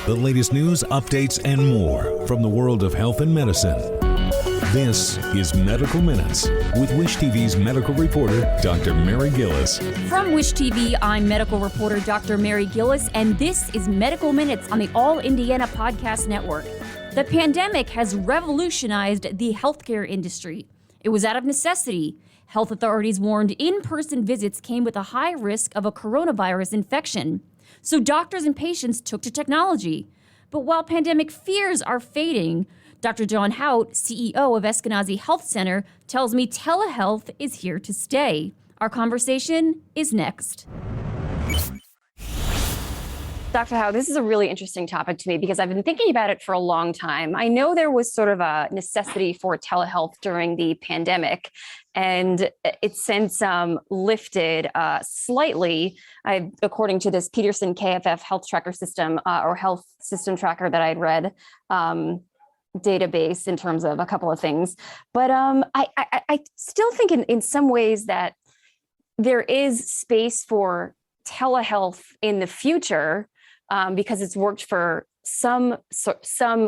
The latest news, updates, and more from the world of health and medicine. This is Medical Minutes with Wish TV's medical reporter, Dr. Mary Gillis. From Wish TV, I'm medical reporter Dr. Mary Gillis, and this is Medical Minutes on the All Indiana Podcast Network. The pandemic has revolutionized the healthcare industry. It was out of necessity. Health authorities warned in-person visits came with a high risk of a coronavirus infection. So doctors and patients took to technology. But while pandemic fears are fading, Dr. John Haut, CEO of Eskenazi Health Center, tells me telehealth is here to stay. Our conversation is next. Dr. Haut, this is a really interesting topic to me because I've been thinking about it for a long time. I know there was sort of a necessity for telehealth during the pandemic, and it's since lifted slightly, according to this Peterson KFF health tracker system or health system tracker that I'd read. Database in terms of a couple of things. But I still think in some ways that there is space for telehealth in the future because it's worked for some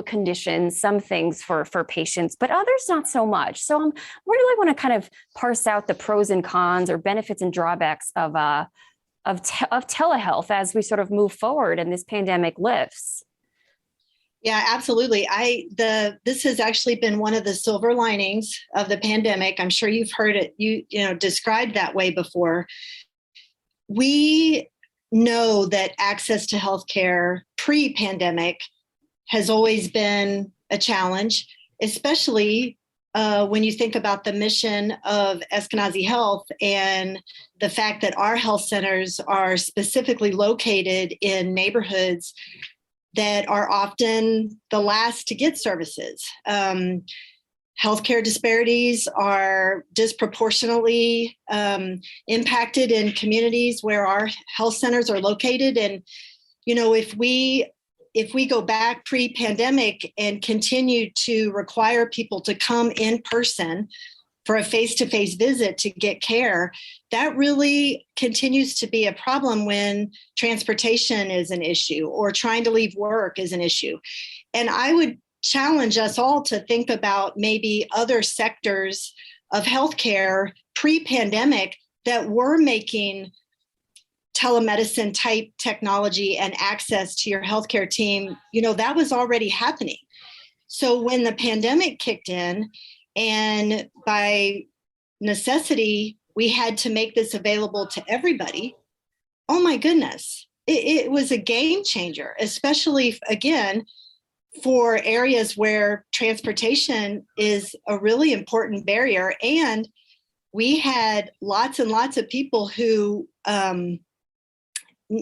conditions, some things for patients, but others not so much. So I really want to kind of parse out the pros and cons or benefits and drawbacks of telehealth as we sort of move forward and this pandemic lifts. Yeah, absolutely. This has actually been one of the silver linings of the pandemic. I'm sure you've heard it, described that way before. We know that access to healthcare pre-pandemic has always been a challenge, especially when you think about the mission of Eskenazi Health and the fact that our health centers are specifically located in neighborhoods that are often the last to get services. Healthcare disparities are disproportionately impacted in communities where our health centers are located. And, if we go back pre-pandemic and continue to require people to come in person for a face-to-face visit to get care, that really continues to be a problem when transportation is an issue or trying to leave work is an issue. And I would challenge us all to think about maybe other sectors of healthcare pre-pandemic that were making telemedicine type technology and access to your healthcare team, that was already happening. So when the pandemic kicked in, and by necessity, we had to make this available to everybody. Oh my goodness, it was a game changer, especially, again, for areas where transportation is a really important barrier. And we had lots and lots of people who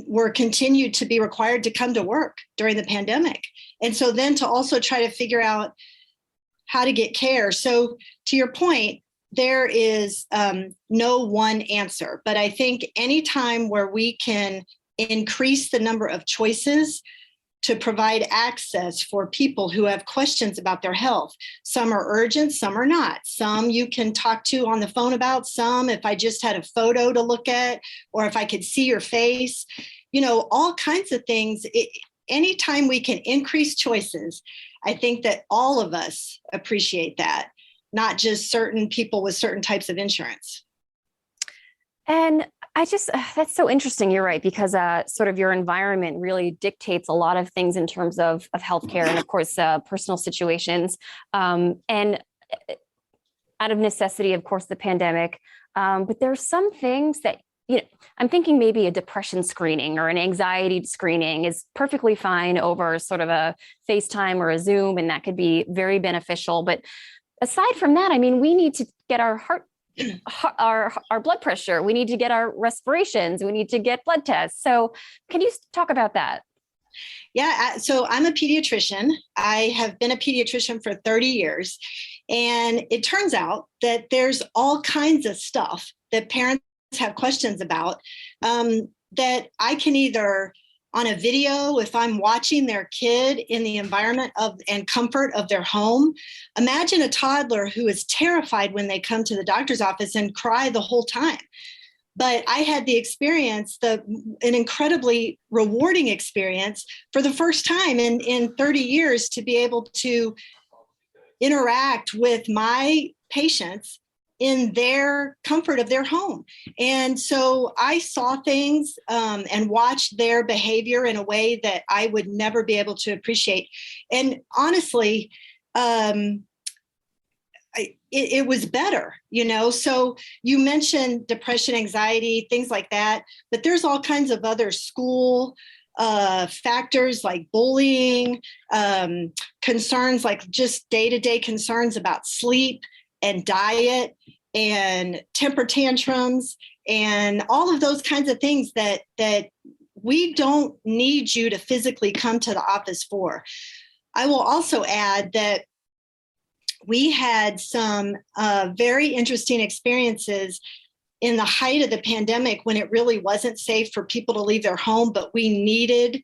were continued to be required to come to work during the pandemic. And so then to also try to figure out how to get care. So to your point, there is no one answer, but I think anytime where we can increase the number of choices to provide access for people who have questions about their health, some are urgent, some are not. Some you can talk to on the phone about, some if I just had a photo to look at, or if I could see your face, all kinds of things. Anytime we can increase choices, I think that all of us appreciate that, not just certain people with certain types of insurance. And that's so interesting. You're right, because sort of your environment really dictates a lot of things in terms of healthcare and, of course, personal situations. And out of necessity, of course, the pandemic. But there are some things that, I'm thinking maybe a depression screening or an anxiety screening is perfectly fine over sort of a FaceTime or a Zoom, and that could be very beneficial. But aside from that, we need to get our our blood pressure. We need to get our respirations. We need to get blood tests. So can you talk about that? Yeah, so I'm a pediatrician. I have been a pediatrician for 30 years. And it turns out that there's all kinds of stuff that parents have questions about that I can either on a video, if I'm watching their kid in the environment and comfort of their home. Imagine a toddler who is terrified when they come to the doctor's office and cry the whole time. But I had the experience, an incredibly rewarding experience for the first time in 30 years to be able to interact with my patients in their comfort of their home. And so I saw things and watched their behavior in a way that I would never be able to appreciate. And honestly, it was better, So you mentioned depression, anxiety, things like that, but there's all kinds of other school factors like bullying, concerns like just day-to-day concerns about sleep and diet and temper tantrums and all of those kinds of things that we don't need you to physically come to the office for. I will also add that we had some very interesting experiences in the height of the pandemic when it really wasn't safe for people to leave their home, but we needed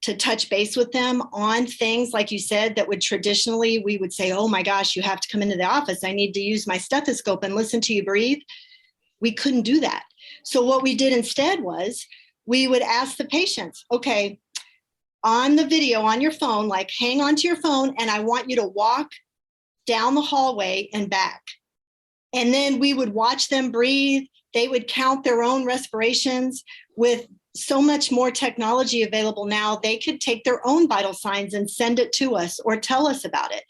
to touch base with them on things, like you said, that would traditionally, we would say, oh my gosh, you have to come into the office. I need to use my stethoscope and listen to you breathe. We couldn't do that. So what we did instead was we would ask the patients, okay, on the video on your phone, like hang onto your phone, and I want you to walk down the hallway and back. And then we would watch them breathe. They would count their own respirations. With so much more technology available now, they could take their own vital signs and send it to us or tell us about it.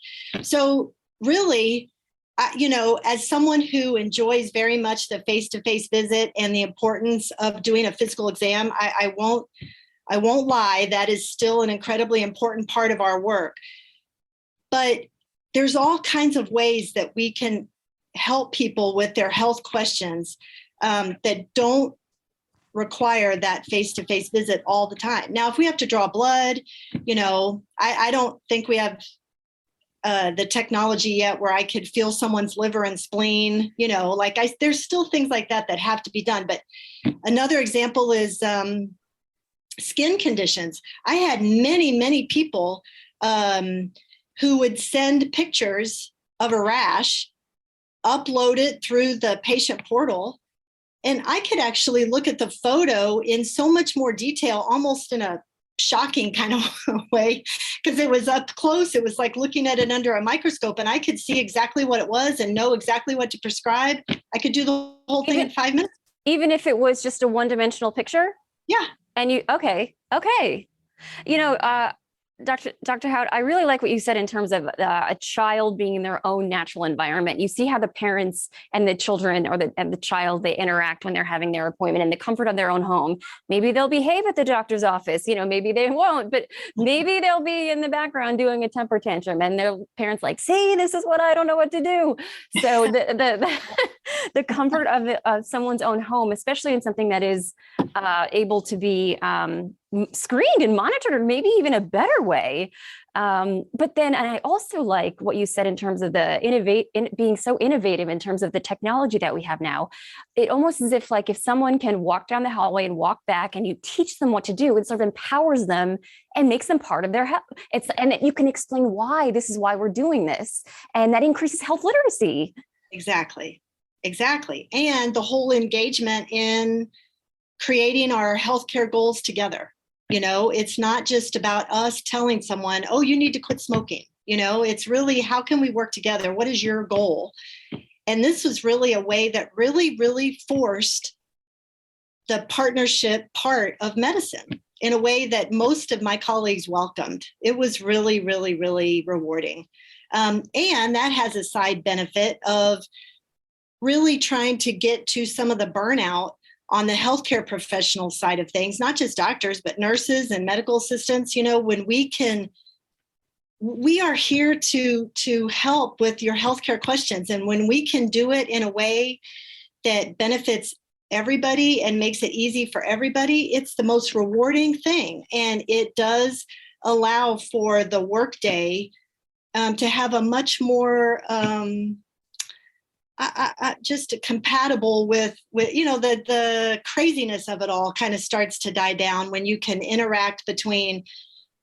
So really, as someone who enjoys very much the face-to-face visit and the importance of doing a physical exam, I won't lie, that is still an incredibly important part of our work. But there's all kinds of ways that we can help people with their health questions that don't require that face-to-face visit all the time. Now, if we have to draw blood, I don't think we have the technology yet where I could feel someone's liver and spleen, there's still things like that have to be done. But another example is skin conditions. I had many, many people who would send pictures of a rash, upload it through the patient portal, and I could actually look at the photo in so much more detail, almost in a shocking kind of way, because it was up close. It was like looking at it under a microscope, and I could see exactly what it was and know exactly what to prescribe. I could do the whole thing in 5 minutes. Even if it was just a one-dimensional picture? Yeah. And okay. Dr. Haut, I really like what you said in terms of a child being in their own natural environment. You see how the parents and the children and the child, they interact when they're having their appointment in the comfort of their own home. Maybe they'll behave at the doctor's office, maybe they won't, but maybe they'll be in the background doing a temper tantrum and their parents like, see, this is what I don't know what to do. So the comfort of someone's own home, especially in something that is able to be screened and monitored, or maybe even a better way. But then, and I also like what you said in terms of being so innovative in terms of the technology that we have now. It almost as if someone can walk down the hallway and walk back and you teach them what to do, it sort of empowers them and makes them part of their health. And that you can explain why this is why we're doing this. And that increases health literacy. Exactly. And the whole engagement in creating our healthcare goals together. It's not just about us telling someone, oh, you need to quit smoking. It's really, how can we work together? What is your goal? And this was really a way that really, really forced the partnership part of medicine in a way that most of my colleagues welcomed. It was really, really, really rewarding. And that has a side benefit of really trying to get to some of the burnout on the healthcare professional side of things, not just doctors, but nurses and medical assistants. When we are here to help with your healthcare questions. And when we can do it in a way that benefits everybody and makes it easy for everybody, it's the most rewarding thing. And it does allow for the workday to have a much more just compatible with the craziness of it all kind of starts to die down when you can interact between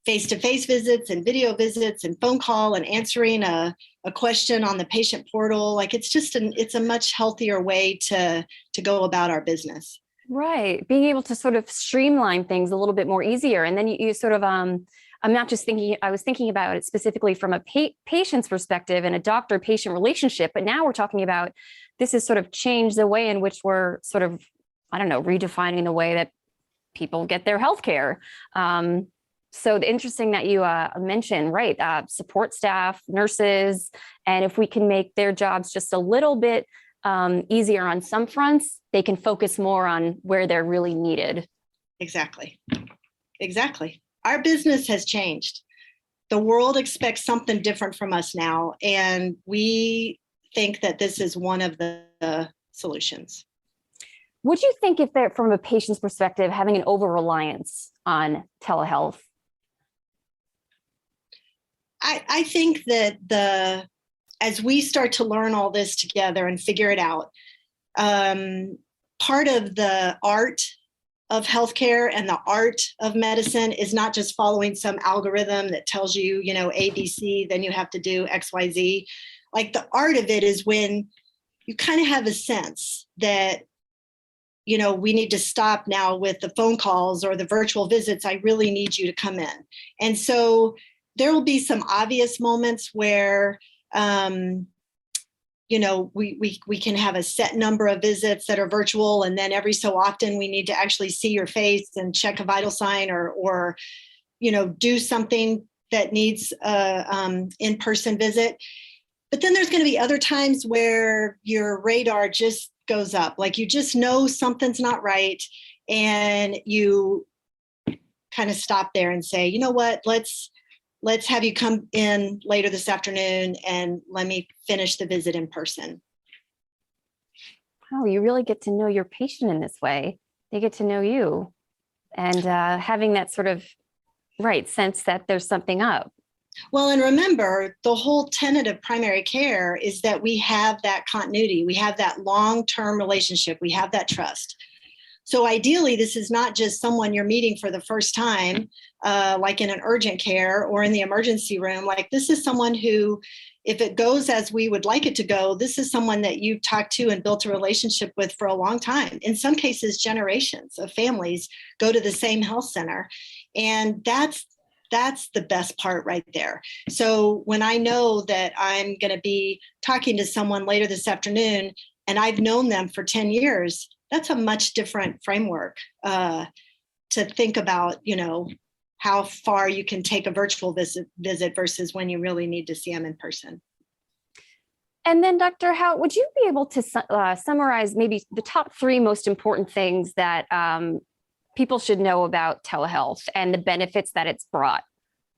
face-to-face visits and video visits and phone call and answering a question on the patient portal. Like it's a much healthier way to go about our business. Right. Being able to sort of streamline things a little bit more easier. And then you sort of, I'm not just thinking, I was thinking about it specifically from a patient's perspective and a doctor-patient relationship, but now we're talking about this has sort of changed the way in which we're sort of, I don't know, redefining the way that people get their healthcare. So interesting that you mentioned, right, support staff, nurses, and if we can make their jobs just a little bit easier on some fronts, they can focus more on where they're really needed. Exactly. Our business has changed. The world expects something different from us now, and we think that this is one of the solutions. Would you think if they're, from a patient's perspective, having an over-reliance on telehealth? I think that as we start to learn all this together and figure it out, part of the art of healthcare and the art of medicine is not just following some algorithm that tells you, ABC, then you have to do XYZ. Like the art of it is when you kind of have a sense that, we need to stop now with the phone calls or the virtual visits. I really need you to come in. And so there will be some obvious moments where, we can have a set number of visits that are virtual, and then every so often we need to actually see your face and check a vital sign or do something that needs a in-person visit. But then there's going to be other times where your radar just goes up, like you just know something's not right, and you kind of stop there and say, you know what, let's have you come in later this afternoon and let me finish the visit in person. Oh, you really get to know your patient in this way. They get to know you, and having that sort of sense that there's something up. Well, and remember, the whole tenet of primary care is that we have that continuity. We have that long-term relationship. We have that trust. So ideally, this is not just someone you're meeting for the first time, like in an urgent care or in the emergency room. Like this is someone who, if it goes as we would like it to go, this is someone that you've talked to and built a relationship with for a long time. In some cases, generations of families go to the same health center. And that's the best part right there. So when I know that I'm going to be talking to someone later this afternoon and I've known them for 10 years, that's a much different framework to think about, how far you can take a virtual visit versus when you really need to see them in person. And then, Dr. Haut, would you be able to summarize maybe the top 3 most important things that people should know about telehealth and the benefits that it's brought?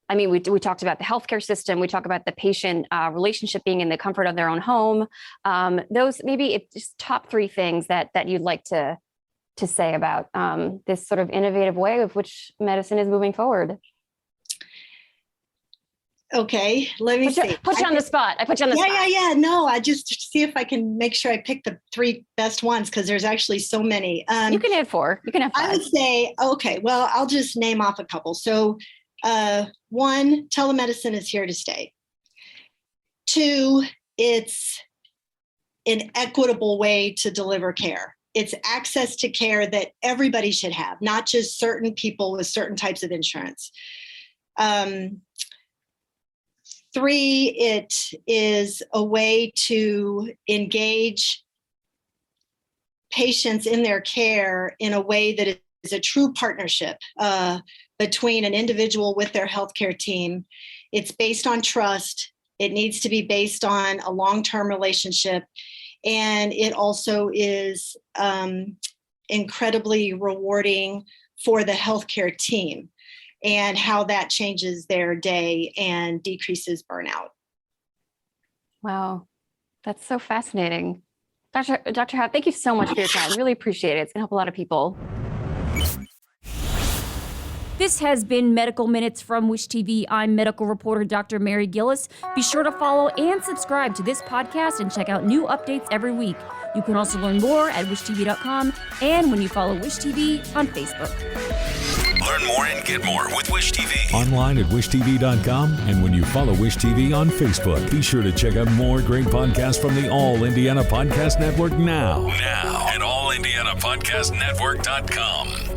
I mean, we talked about the healthcare system. We talk about the patient relationship being in the comfort of their own home. Those maybe it's just top 3 things that you'd like to say about this sort of innovative way of which medicine is moving forward. Okay, let me see. Put you on the spot. I put you on the spot. Yeah. No, I just see if I can make sure I pick the 3 best ones because there's actually so many. You can have 4. You can have 5. I would say, okay, well, I'll just name off a couple. So 1, telemedicine is here to stay. 2, it's an equitable way to deliver care. It's access to care that everybody should have, not just certain people with certain types of insurance. 3, it is a way to engage patients in their care in a way that is a true partnership between an individual with their healthcare team. It's based on trust. It needs to be based on a long-term relationship. And it also is incredibly rewarding for the healthcare team and how that changes their day and decreases burnout. Wow, that's so fascinating. Dr. Haut, thank you so much for your time. Really appreciate it. It's going to help a lot of people. This has been Medical Minutes from Wish TV. I'm medical reporter Dr. Mary Gillis. Be sure to follow and subscribe to this podcast and check out new updates every week. You can also learn more at wishtv.com and when you follow Wish TV on Facebook. Learn Learn more and get more with Wish TV. Online at wishtv.com. And when you follow Wish TV on Facebook, be sure to check out more great podcasts from the All Indiana Podcast Network now at allindianapodcastnetwork.com.